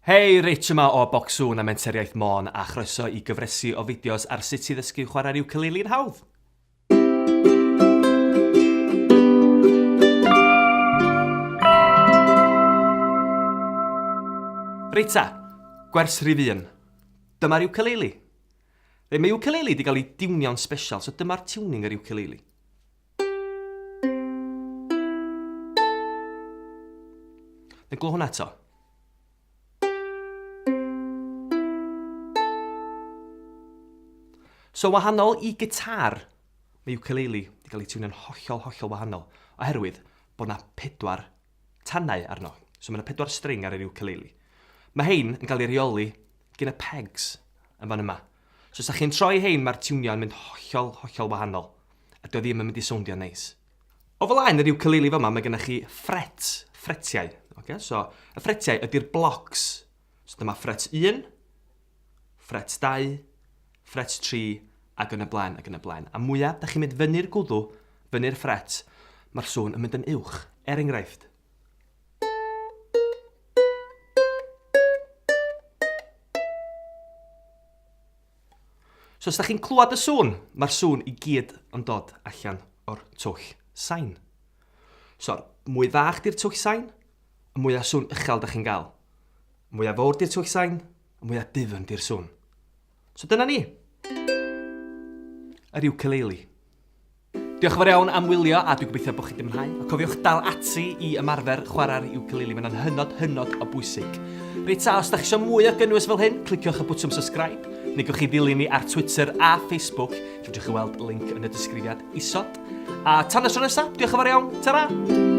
Hei, Rich yma o Bocswn a Menteriaeth Môn a chroeso i gyfresu o fideos ar sut i ddysgu chwarae'r ukulele'n hawdd. Reita, gwers rhif 1. Dyma'r ukulele. Mae ukulele wedi cael ei diwnio'n special, so dyma'r tuning yr ukulele. Neu glw hwnna eto. So wahanol i gitar, mae ukulele wedi cael ei tiwnio'n hollol wahanol, oherwydd bod yna 4 tannau arno. So mae yna 4 string ar yr ukulele. Mae hein yn cael ei reoli gen y pegs yn fan yma. So os da chi'n troi hein, mae'r tiwnio'n mynd hollol wahanol. A dio ddim yn mynd i soundio'n neis. O flaen yr ukulele fyma, mae gennych chi fretiau. Okay? So y fretiau ydy'r blocs. So dyma fret 1, fret 2, fret 3, ac yn y blaen. A mwyaf, da chi'n mynd fyny'r gwddw, fyny'r fret, mae'r sŵn yn mynd yn uwch. Enghraifft. So os da chi'n clywed y sŵn, mae'r sŵn i gyd yn dod allan o'r twll sain. So, mwy fach di'r twll sain, y mwyaf sŵn uchel da chi'n gael. Mwyaf fawr di'r twll sain, y mwyaf difyn di'r sŵn. So dyna ni. Yr ukulele. Diolch yn fawr iawn am wylio a dwi'n gobeithio bod chi wedi mwynhau. A cofiwch dal ati i ymarfer chwarae'r ukulele. Mae'n hynod o bwysig. Reit ta, os da chi eisiau mwy o gynnwys fel hyn, cliciwch y bwtwm subscribe. Neu gewch chi ddilyn ni ar Twitter a Facebook. Fedrwch chi weld link yn y disgrifiad isod. A tan y tro nesaf, diolch yn fawr iawn. Ta-ra!